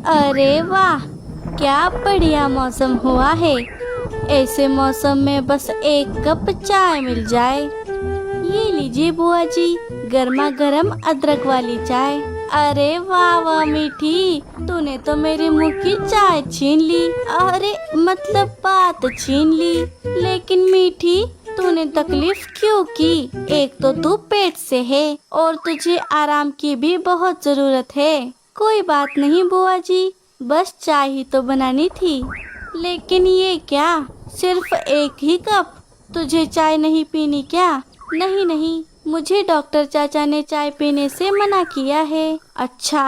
अरे वाह, क्या बढ़िया मौसम हुआ है। ऐसे मौसम में बस एक कप चाय मिल जाए। ये लीजिए बुआ जी, गर्मा गर्म अदरक वाली चाय। अरे वाह वाह मीठी, तूने तो मेरे मुंह की चाय छीन ली। अरे मतलब बात छीन ली। लेकिन मीठी, तूने तकलीफ क्यों की? एक तो तू पेट से है और तुझे आराम की भी बहुत जरूरत है। कोई बात नहीं बुआ जी, बस चाय ही तो बनानी थी। लेकिन ये क्या, सिर्फ एक ही कप? तुझे चाय नहीं पीनी क्या? नहीं नहीं, मुझे डॉक्टर चाचा ने चाय पीने से मना किया है। अच्छा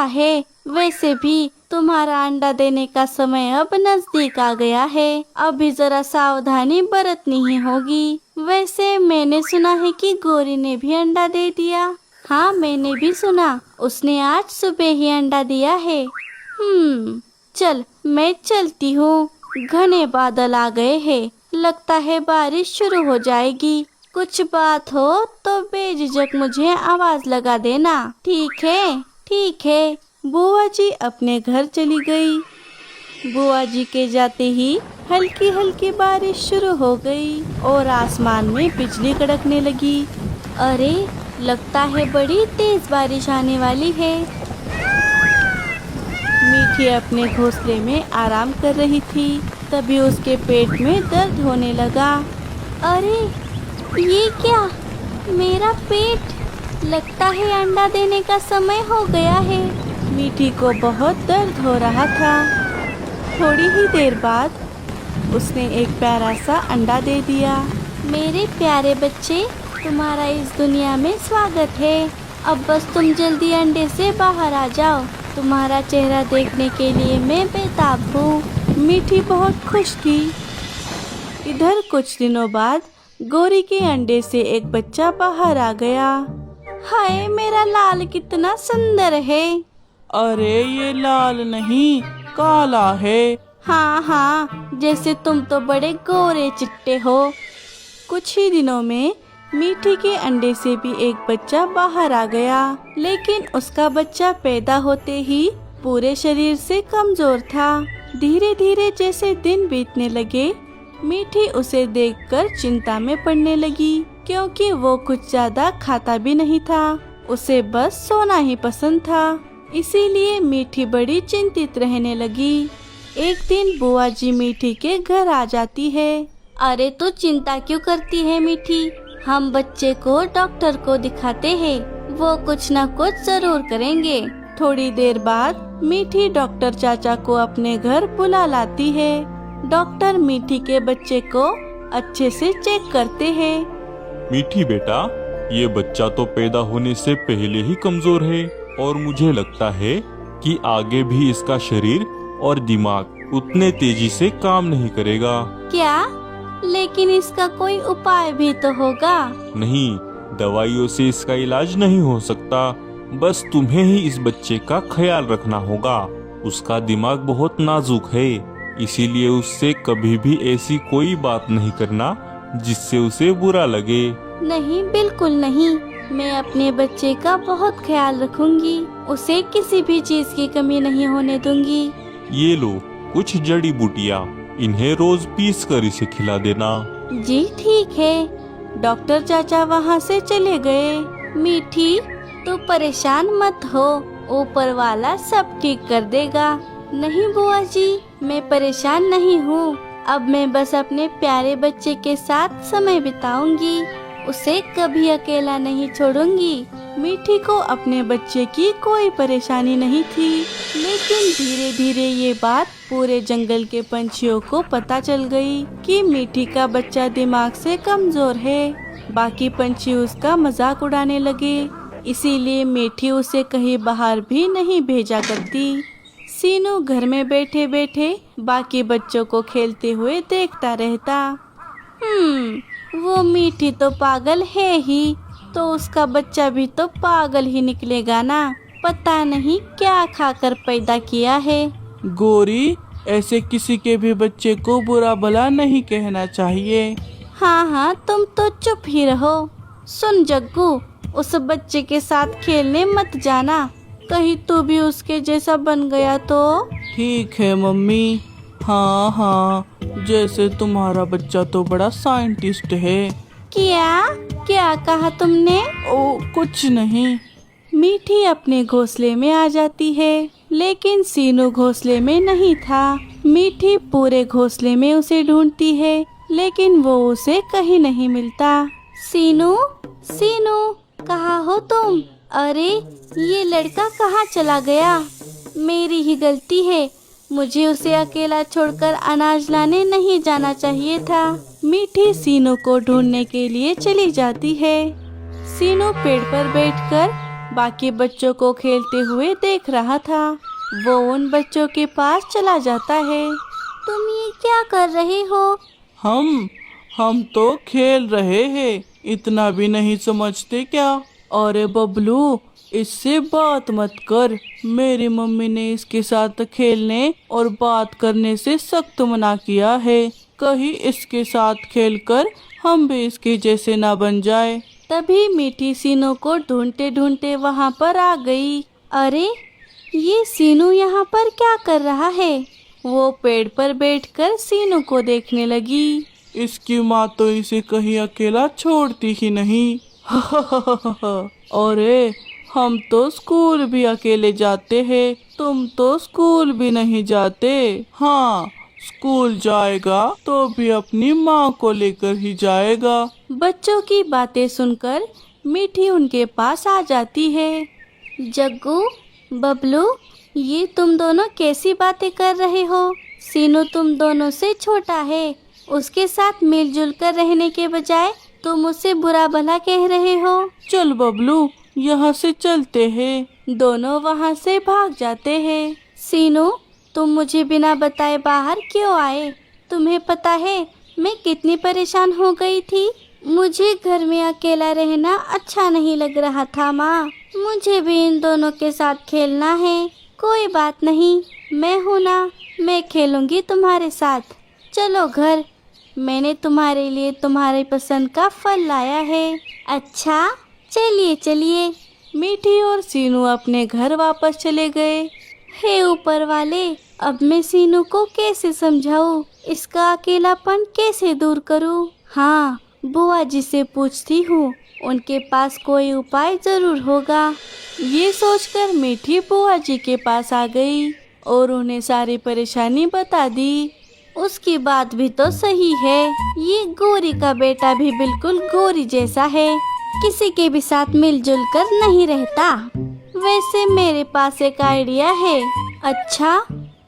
है। वैसे भी तुम्हारा अंडा देने का समय अब नजदीक आ गया है। अभी जरा सावधानी बरतनी ही होगी। वैसे मैंने सुना है कि गौरी ने भी अंडा दे दिया। हाँ, मैंने भी सुना, उसने आज सुबह ही अंडा दिया है। चल मैं चलती हूँ। घने बादल आ गए हैं, लगता है बारिश शुरू हो जाएगी। कुछ बात हो तो बेझिझक मुझे आवाज लगा देना। ठीक है। बुआ जी अपने घर चली गई। बुआ जी के जाते ही हल्की हल्की बारिश शुरू हो गई और आसमान में बिजली कड़कने लगी। अरे, लगता है बड़ी तेज बारिश आने वाली है। मीठी अपने घोंसले में आराम कर रही थी, तभी उसके पेट में दर्द होने लगा। अरे, ये क्या? मेरा पेट, लगता है अंडा देने का समय हो गया है। मीठी को बहुत दर्द हो रहा था। थोड़ी ही देर बाद उसने एक प्यारा सा अंडा दे दिया। मेरे प्यारे बच्चे, तुम्हारा इस दुनिया में स्वागत है। अब बस तुम जल्दी अंडे से बाहर आ जाओ। तुम्हारा चेहरा देखने के लिए मैं बेताब हूँ। मीठी बहुत खुश थी। इधर कुछ दिनों बाद गौरी के अंडे से एक बच्चा बाहर आ गया। हाय, मेरा लाल कितना सुंदर है। अरे, ये लाल नहीं, काला है। हाँ, जैसे तुम तो बड़े गोरे चिट्टे हो। कुछ ही दिनों में मीठी के अंडे से भी एक बच्चा बाहर आ गया, लेकिन उसका बच्चा पैदा होते ही पूरे शरीर से कमजोर था। धीरे धीरे जैसे दिन बीतने लगे, मीठी उसे देखकर चिंता में पड़ने लगी, क्योंकि वो कुछ ज्यादा खाता भी नहीं था। उसे बस सोना ही पसंद था। इसीलिए मीठी बड़ी चिंतित रहने लगी। एक दिन बुआ जी मीठी के घर आ जाती है। अरे, तू चिंता क्यों करती है मीठी? हम बच्चे को डॉक्टर को दिखाते हैं, वो कुछ न कुछ जरूर करेंगे। थोड़ी देर बाद मीठी डॉक्टर चाचा को अपने घर बुला लाती है। डॉक्टर मीठी के बच्चे को अच्छे से चेक करते हैं। मीठी बेटा, ये बच्चा तो पैदा होने से पहले ही कमजोर है और मुझे लगता है कि आगे भी इसका शरीर और दिमाग उतने तेजी से काम नहीं करेगा। क्या? लेकिन इसका कोई उपाय भी तो होगा। नहीं, दवाइयों से इसका इलाज नहीं हो सकता। बस तुम्हें ही इस बच्चे का ख्याल रखना होगा। उसका दिमाग बहुत नाजुक है, इसीलिए उससे कभी भी ऐसी कोई बात नहीं करना जिससे उसे बुरा लगे। नहीं, बिल्कुल नहीं। मैं अपने बच्चे का बहुत ख्याल रखूंगी। उसे किसी भी चीज की कमी नहीं होने दूंगी। ये लो कुछ जड़ी बूटियाँ, इन्हें रोज पीस कर इसे खिला देना। जी ठीक है। डॉक्टर चाचा वहाँ से चले गए। मीठी, तू परेशान मत हो, ऊपर वाला सब ठीक कर देगा। नहीं बुआ जी, मैं परेशान नहीं हूँ। अब मैं बस अपने प्यारे बच्चे के साथ समय बिताऊंगी, उसे कभी अकेला नहीं छोड़ूंगी। मीठी को अपने बच्चे की कोई परेशानी नहीं थी, लेकिन धीरे धीरे ये बात पूरे जंगल के पंछियों को पता चल गई कि मीठी का बच्चा दिमाग से कमजोर है। बाकी पंछी उसका मजाक उड़ाने लगे, इसीलिए मीठी उसे कहीं बाहर भी नहीं भेजा करती। सीनू घर में बैठे बैठे बाकी बच्चों को खेलते हुए देखता रहता। वो मीठी तो पागल है ही, तो उसका बच्चा भी तो पागल ही निकलेगा ना। पता नहीं क्या खाकर पैदा किया है। गौरी, ऐसे किसी के भी बच्चे को बुरा भला नहीं कहना चाहिए। हाँ, तुम तो चुप ही रहो। सुन जग्गू, उस बच्चे के साथ खेलने मत जाना, कहीं तू भी उसके जैसा बन गया तो। ठीक है मम्मी। हाँ हाँ, जैसे तुम्हारा बच्चा तो बड़ा साइंटिस्ट है। क्या क्या कहा तुमने? ओ कुछ नहीं। मीठी अपने घोंसले में आ जाती है, लेकिन सीनू घोंसले में नहीं था। मीठी पूरे घोंसले में उसे ढूंढती है, लेकिन वो उसे कहीं नहीं मिलता। सीनू सीनू, कहाँ हो तुम? अरे ये लड़का कहाँ चला गया? मेरी ही गलती है, मुझे उसे अकेला छोड़कर अनाज लाने नहीं जाना चाहिए था। मीठी सीनू को ढूंढने के लिए चली जाती है। सीनू पेड़ पर बैठकर बाकी बच्चों को खेलते हुए देख रहा था। वो उन बच्चों के पास चला जाता है। तुम ये क्या कर रहे हो? हम तो खेल रहे हैं, इतना भी नहीं समझते क्या? अरे बबलू, इससे बात मत कर। मेरी मम्मी ने इसके साथ खेलने और बात करने से सख्त मना किया है। कहीं इसके साथ खेलकर हम भी इसके जैसे ना बन जाए। तभी मीठी सीनू को ढूंढते ढूंढते वहाँ पर आ गई। अरे ये सीनू यहाँ पर क्या कर रहा है? वो पेड़ पर बैठकर सीनू को देखने लगी। इसकी माँ तो इसे कहीं अकेला छोड़ती ही नहीं। अरे हम तो स्कूल भी अकेले जाते हैं, तुम तो स्कूल भी नहीं जाते। हाँ, स्कूल जाएगा तो भी अपनी माँ को लेकर ही जाएगा। बच्चों की बातें सुनकर मीठी उनके पास आ जाती है। जग्गू, बबलू, ये तुम दोनों कैसी बातें कर रहे हो? सीनू तुम दोनों से छोटा है, उसके साथ मिलजुल कर रहने के बजाय तुम उसे बुरा भला कह रहे हो। चल बबलू, यहाँ से चलते हैं। दोनों वहाँ से भाग जाते हैं। सीनू, तुम मुझे बिना बताए बाहर क्यों आए? तुम्हें पता है मैं कितनी परेशान हो गई थी। मुझे घर में अकेला रहना अच्छा नहीं लग रहा था माँ। मुझे भी इन दोनों के साथ खेलना है। कोई बात नहीं, मैं हूँ ना, मैं खेलूंगी तुम्हारे साथ। चलो घर, मैंने तुम्हारे लिए तुम्हारे पसंद का फल लाया है। अच्छा, चलिए चलिए। मीठी और सीनू अपने घर वापस चले गए। हे ऊपर वाले, अब मैं सीनू को कैसे समझाऊं? इसका अकेलापन कैसे दूर करूं? हाँ, बुआ जी से पूछती हूँ, उनके पास कोई उपाय जरूर होगा। ये सोचकर मीठी बुआ जी के पास आ गई और उन्हें सारी परेशानी बता दी। उसकी बात भी तो सही है, ये गौरी का बेटा भी बिल्कुल गौरी जैसा है, किसी के भी साथ मिलजुल कर नहीं रहता। वैसे मेरे पास एक आइडिया है। अच्छा,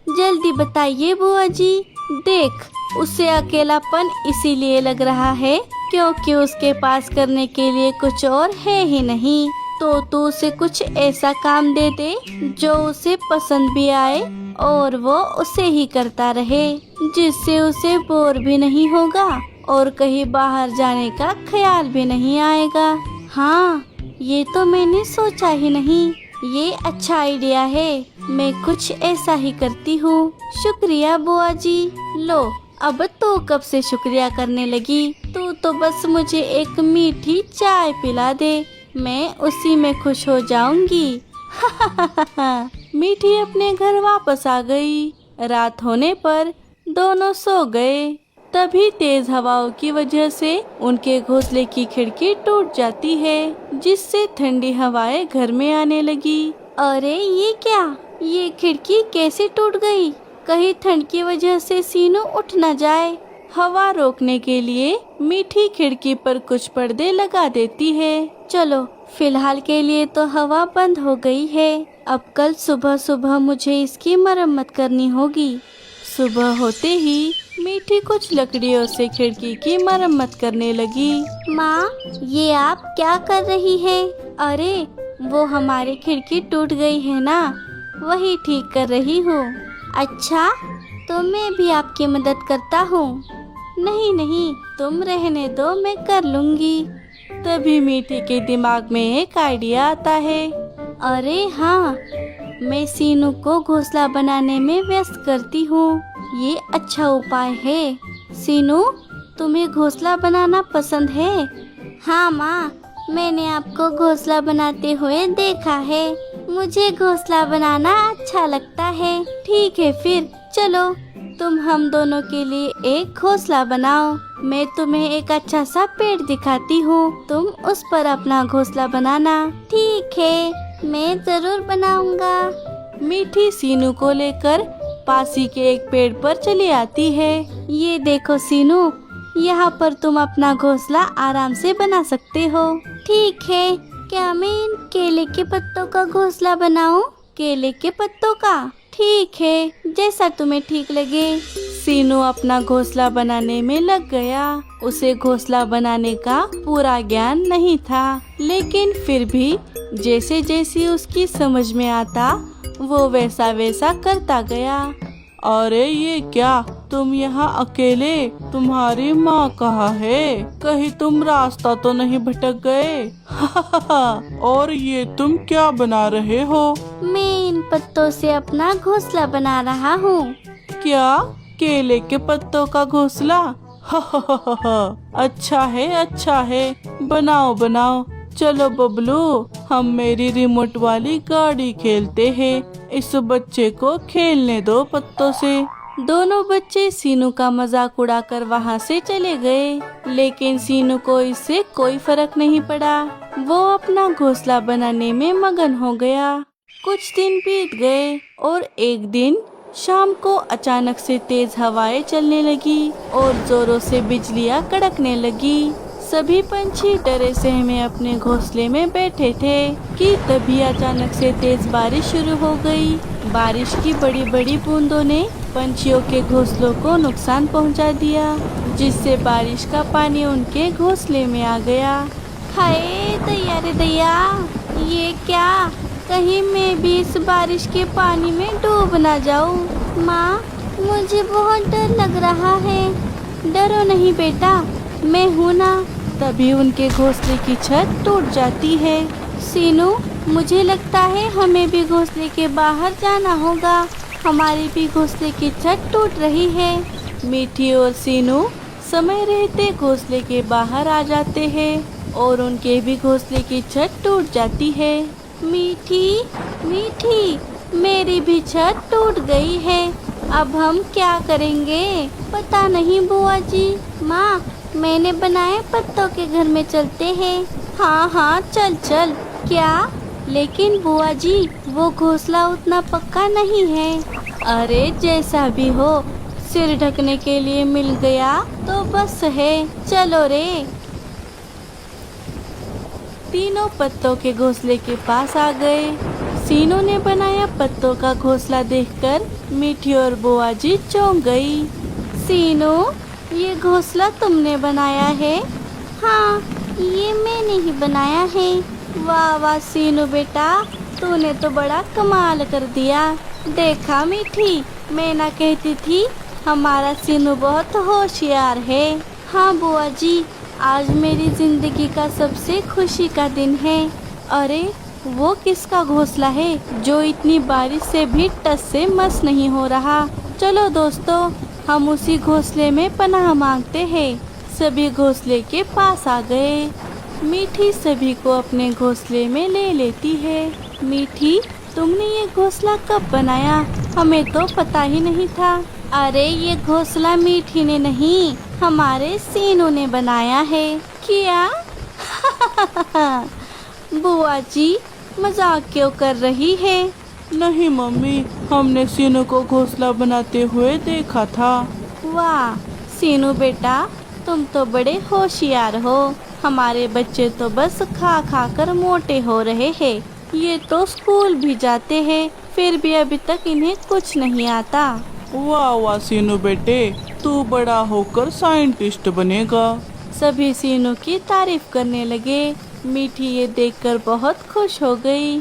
जल्दी बताइए बुआ जी। देख, उसे अकेलापन इसीलिए लग रहा है क्योंकि उसके पास करने के लिए कुछ और है ही नहीं। तो तू उसे कुछ ऐसा काम दे दे जो उसे पसंद भी आए और वो उसे ही करता रहे, जिससे उसे बोर भी नहीं होगा और कहीं बाहर जाने का ख्याल भी नहीं आएगा। हाँ, ये तो मैंने सोचा ही नहीं। ये अच्छा आइडिया है, मैं कुछ ऐसा ही करती हूँ। शुक्रिया बुआ जी। लो, अब तो कब से शुक्रिया करने लगी। तू तो बस मुझे एक मीठी चाय पिला दे, मैं उसी में खुश हो जाऊंगी। मीठी अपने घर वापस आ गई। रात होने पर दोनों सो गए। तभी तेज हवाओं की वजह से उनके घोंसले की खिड़की टूट जाती है, जिससे ठंडी हवाएं घर में आने लगी। अरे ये क्या, ये खिड़की कैसे टूट गई? कहीं ठंड की वजह से सीनू उठ न जाए। हवा रोकने के लिए मीठी खिड़की पर कुछ पर्दे लगा देती है। चलो, फिलहाल के लिए तो हवा बंद हो गई है। अब कल सुबह सुबह मुझे इसकी मरम्मत करनी होगी। सुबह होते ही मीठी कुछ लकड़ियों से खिड़की की मरम्मत करने लगी। माँ, ये आप क्या कर रही है? अरे, वो हमारी खिड़की टूट गई है ना, वही ठीक कर रही हूँ। अच्छा, तो मैं भी आपकी मदद करता हूँ। नहीं नहीं, तुम रहने दो, मैं कर लूँगी। तभी मीठी के दिमाग में एक आइडिया आता है। अरे हाँ, मैं सीनू को घोंसला बनाने में व्यस्त करती हूँ। ये अच्छा उपाय है। सीनू, तुम्हें घोंसला बनाना पसंद है? हाँ माँ, मैंने आपको घोंसला बनाते हुए देखा है। मुझे घोंसला बनाना अच्छा लगता है। ठीक है फिर चलो, तुम हम दोनों के लिए एक घोंसला बनाओ। मैं तुम्हें एक अच्छा सा पेड़ दिखाती हूँ, तुम उस पर अपना घोंसला बनाना। ठीक है, मैं जरूर बनाऊंगा। मीठी सीनू को लेकर पासी के एक पेड़ पर चली आती है। ये देखो सीनू, यहाँ पर तुम अपना घोंसला आराम से बना सकते हो। ठीक है, क्या मैं इन केले के पत्तों का घोंसला बनाऊं? केले के पत्तों का? ठीक है, जैसा तुम्हें ठीक लगे। सीनू अपना घोंसला बनाने में लग गया। उसे घोंसला बनाने का पूरा ज्ञान नहीं था, लेकिन फिर भी जैसे जैसे उसकी समझ में आता वो वैसा वैसा करता गया। अरे ये क्या, तुम यहाँ अकेले? तुम्हारी माँ कहाँ है? कहीं तुम रास्ता तो नहीं भटक गए? और ये तुम क्या बना रहे हो? मैं इन पत्तों से अपना घोंसला बना रहा हूँ। क्या, केले के पत्तों का घोंसला? अच्छा है, बनाओ बनाओ। चलो बबलू, हम मेरी रिमोट वाली गाड़ी खेलते हैं। इस बच्चे को खेलने दो पत्तों से। दोनों बच्चे सीनू का मजाक उड़ाकर वहाँ से चले गए, लेकिन सीनू को इससे कोई फर्क नहीं पड़ा। वो अपना घोंसला बनाने में मगन हो गया। कुछ दिन बीत गए और एक दिन शाम को अचानक से तेज हवाएं चलने लगी और जोरों से बिजलियां कड़कने लगी। सभी पंछी डरे सहमे अपने घोंसले में बैठे थे कि तभी अचानक से तेज बारिश शुरू हो गई। बारिश की बड़ी बड़ी बूंदों ने पंछियों के घोंसलों को नुकसान पहुंचा दिया, जिससे बारिश का पानी उनके घोंसले में आ गया। हाय दैया रे दैया, ये क्या? कहीं मैं भी इस बारिश के पानी में डूब ना जाऊं। माँ, मुझे बहुत डर लग रहा है। डरो नहीं बेटा, मैं हूँ ना। तभी उनके घोंसले की छत टूट जाती है। सीनू, मुझे लगता है हमें भी घोंसले के बाहर जाना होगा। हमारी भी घोंसले की छत टूट रही है। मीठी और सीनू समय रहते घोंसले के बाहर आ जाते हैं और उनके भी घोंसले की छत टूट जाती है। मीठी, मीठी, मेरी भी छत टूट गई है। अब हम क्या करेंगे? पता नहीं बुआ जी। माँ, मैंने बनाए पत्तों के घर में चलते हैं। हाँ हाँ, चल चल। क्या? लेकिन बुआ जी, वो घोंसला उतना पक्का नहीं है। अरे जैसा भी हो, सिर ढकने के लिए मिल गया तो बस है। चलो रे। तीनों पत्तों के घोंसले के पास आ गए। सीनू ने बनाया पत्तों का घोंसला देखकर मीठी और बुआ जी चौंक गई। सीनू, ये घोंसला तुमने बनाया है? हाँ, ये मैंने ही बनाया है। वाह वाह सीनू बेटा, तूने तो बड़ा कमाल कर दिया। देखा मीठी, मैं ना कहती थी हमारा सीनू बहुत होशियार है। हाँ बुआ जी, आज मेरी जिंदगी का सबसे खुशी का दिन है। अरे वो किसका घोंसला है जो इतनी बारिश से भी टस से मस नहीं हो रहा? चलो दोस्तों, हम उसी घोंसले में पनाह मांगते हैं। सभी घोंसले के पास आ गए। मीठी सभी को अपने घोंसले में ले लेती है। मीठी, तुमने ये घोंसला कब बनाया? हमें तो पता ही नहीं था। अरे ये घोंसला मीठी ने नहीं, हमारे सीनू ने बनाया है। क्या? बुआ जी, मजाक क्यों कर रही है? नहीं मम्मी, हमने सीनू को घोंसला बनाते हुए देखा था। वाह सीनू बेटा, तुम तो बड़े होशियार हो। हमारे बच्चे तो बस खा खा कर मोटे हो रहे हैं। ये तो स्कूल भी जाते हैं, फिर भी अभी तक इन्हें कुछ नहीं आता। वाह वाह सीनू बेटे, तू बड़ा होकर साइंटिस्ट बनेगा। सभी सीनू की तारीफ करने लगे। मीठी ये देखकर बहुत खुश हो गई।